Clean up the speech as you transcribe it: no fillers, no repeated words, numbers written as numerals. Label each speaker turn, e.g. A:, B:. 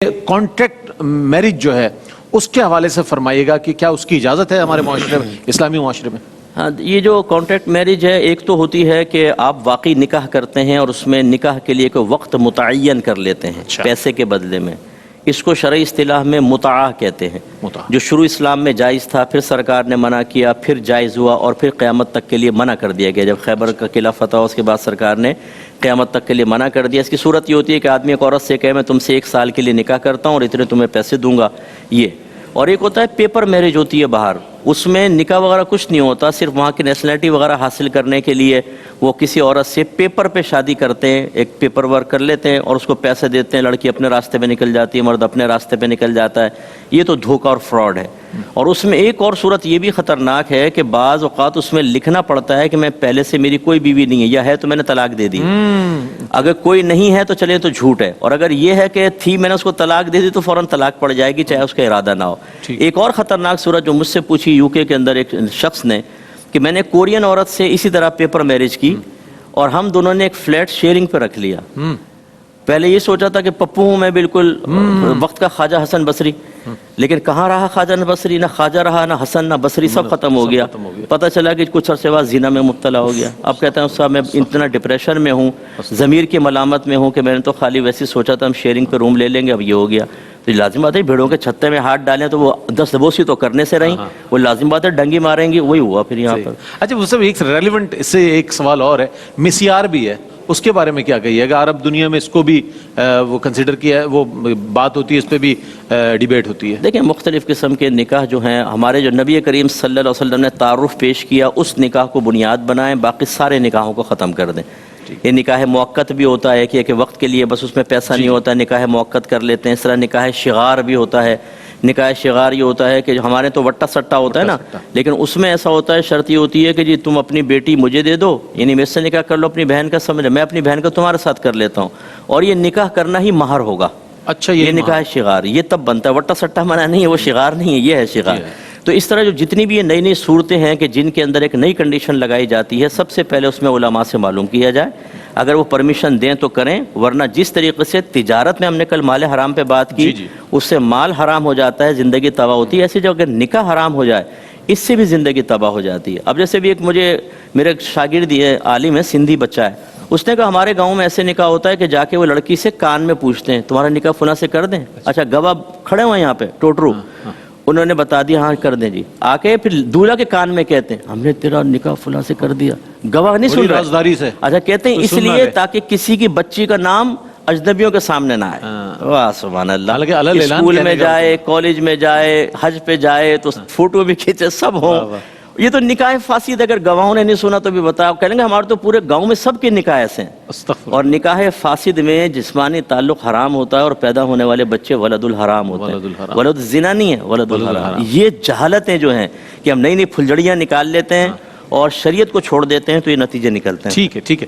A: Contract marriage جو ہے اس کے حوالے سے فرمائیے گا کہ کیا اس کی اجازت ہے ہمارے معاشرے میں، اسلامی معاشرے میں؟
B: ہاں، یہ جو کانٹریکٹ میرج ہے، ایک تو ہوتی ہے کہ آپ واقعی نکاح کرتے ہیں اور اس میں نکاح کے لیے کوئی وقت متعین کر لیتے ہیں پیسے کے بدلے میں. اس کو شرعی اصطلاح میں متعہ کہتے ہیں، جو شروع اسلام میں جائز تھا، پھر سرکار نے منع کیا، پھر جائز ہوا اور پھر قیامت تک کے لیے منع کر دیا گیا. جب خیبر کا قلعہ فتح ہوا اس کے بعد سرکار نے قیامت تک کے لیے منع کر دیا. اس کی صورت یہ ہوتی ہے کہ آدمی ایک عورت سے کہے میں تم سے 1 سال کے لیے نکاح کرتا ہوں اور اتنے تمہیں پیسے دوں گا. یہ اور ایک ہوتا ہے پیپر میرج ہوتی ہے باہر، اس میں نکاح وغیرہ کچھ نہیں ہوتا، صرف وہاں کی نیشنلٹی وغیرہ حاصل کرنے کے لیے وہ کسی عورت سے پیپر پہ شادی کرتے ہیں، ایک پیپر ورک کر لیتے ہیں اور اس کو پیسے دیتے ہیں. لڑکی اپنے راستے پہ نکل جاتی ہے، مرد اپنے راستے پہ نکل جاتا ہے. یہ تو دھوکہ اور فراڈ ہے. اور اس میں ایک اور صورت یہ بھی خطرناک ہے کہ بعض اوقات اس میں لکھنا پڑتا ہے کہ میں پہلے سے میری کوئی بیوی نہیں ہے، یا ہے تو میں نے طلاق دے دی. اگر کوئی نہیں ہے تو چلے تو جھوٹ ہے، اور اگر یہ ہے کہ تھی میں نے اس کو طلاق دے دی تو فوراً طلاق پڑ جائے گی چاہے اس کا ارادہ نہ ہو. ایک اور خطرناک صورت جو مجھ سے پوچھی یو کے اندر ایک شخص نے، کہ میں نے کورین عورت سے اسی طرح پیپر میرج کی اور ہم دونوں نے ایک فلیٹ شیئرنگ پہ رکھ لیا. پہلے یہ سوچا تھا کہ پپو ہوں میں بالکل وقت کا خواجہ حسن بصری، لیکن کہاں رہا خواجہ بصری، نہ خواجہ رہا نہ حسن نہ بصری، سب ختم ہو گیا. پتہ چلا کہ کچھ عرصے بعد زنا میں مبتلا ہو گیا. اب کہتا ہے صاحب میں اتنا ڈپریشن میں ہوں، ضمیر کی ملامت میں ہوں کہ میں نے تو خالی ویسے سوچا تھا ہم شیئرنگ پہ روم لے لیں گے، اب یہ ہو گیا. تو لازم بات ہے بھیڑوں کے چھتے میں ہاتھ ڈالیں تو وہ 10 دبوسی تو کرنے سے رہیں، وہ لازم بات ہے ڈنگی ماریں گی، وہی ہوا پھر یہاں پر.
A: اچھا وہ سب ایک ریلیونٹ اس سے ایک سوال اور ہے، مسیار بھی ہے، اس کے بارے میں کیا کہیے گا؟ عرب دنیا میں اس کو بھی وہ کنسیڈر کیا ہے، وہ بات ہوتی ہے، اس پہ بھی ڈیبیٹ ہوتی ہے.
B: دیکھیں مختلف قسم کے نکاح جو ہیں، ہمارے جو نبی کریم صلی اللہ علیہ وسلم نے تعارف پیش کیا اس نکاح کو بنیاد بنائیں، باقی سارے نکاحوں کو ختم کر دیں. یہ نکاح موقت بھی ہوتا ہے کہ وقت کے لیے بس اس میں پیسہ نہیں ہوتا، نکاح موقت کر لیتے ہیں. اس طرح نکاح شغار بھی ہوتا ہے. نکاح شغار یہ ہوتا ہے کہ ہمارے تو وٹا سٹا ہوتا ہے نا، لیکن اس میں ایسا ہوتا ہے، شرط یہ ہوتی ہے کہ جی تم اپنی بیٹی مجھے دے دو، یعنی میرے سے نکاح کر لو، اپنی بہن کا سمجھ، میں اپنی بہن کا تمہارے ساتھ کر لیتا ہوں، اور یہ نکاح کرنا ہی مہر ہوگا.
A: اچھا
B: یہ نکاح شغار یہ تب بنتا ہے، وٹا سٹا منع نہیں ہے، وہ شغار نہیں ہے، یہ ہے شغار. تو اس طرح جو جتنی بھی یہ نئی نئی صورتیں ہیں کہ جن کے اندر ایک نئی کنڈیشن لگائی جاتی ہے، سب سے پہلے اس میں علماء سے معلوم کیا جائے. اگر وہ پرمیشن دیں تو کریں، ورنہ جس طریقے سے تجارت میں ہم نے کل مال حرام پہ بات کی، اس سے مال حرام ہو جاتا ہے، زندگی تباہ ہوتی ہے. ایسے جو اگر نکاح حرام ہو جائے اس سے بھی زندگی تباہ ہو جاتی ہے. اب جیسے بھی ایک میرے شاگرد یہ عالم ہے، سندھی بچہ ہے، اس نے کہا ہمارے گاؤں میں ایسے نکاح ہوتا ہے کہ جا کے وہ لڑکی سے کان میں پوچھتے ہیں تمہارا نکاح فلاں سے کر دیں. اچھا گواہ کھڑے ہوئے یہاں پہ ٹوٹرو، انہوں نے بتا دیا ہاں کر دیں جی. آ کے پھر دولہا کے کان میں کہتے ہیں ہم نے تیرا نکاح فلاں سے کر دیا. گواہ نہیں سن رہے. اچھا کہتے ہیں اس لیے تاکہ کسی کی بچی کا نام اجنبیوں کے سامنے نہ آئے. واہ سبحان اللہ. اسکول میں جائے، کالج میں جائے، حج پہ جائے تو فوٹو بھی کھینچے، سب ہوں. یہ تو نکاح فاسد، اگر گواہوں نے نہیں سنا تو بھی بتاؤ. کہیں گے ہمارے تو پورے گاؤں میں سب کے نکاح ایسے ہیں. اور نکاح فاسد میں جسمانی تعلق حرام ہوتا ہے اور پیدا ہونے والے بچے ولد الحرام ہوتے ہیں. ولد الزنا نہیں ہے، ولد الحرام. یہ جہالتیں جو ہیں کہ ہم نئی نئی پھلجڑیاں نکال لیتے ہیں اور شریعت کو چھوڑ دیتے ہیں تو یہ نتیجے نکلتے ہیں.
A: ٹھیک ہے.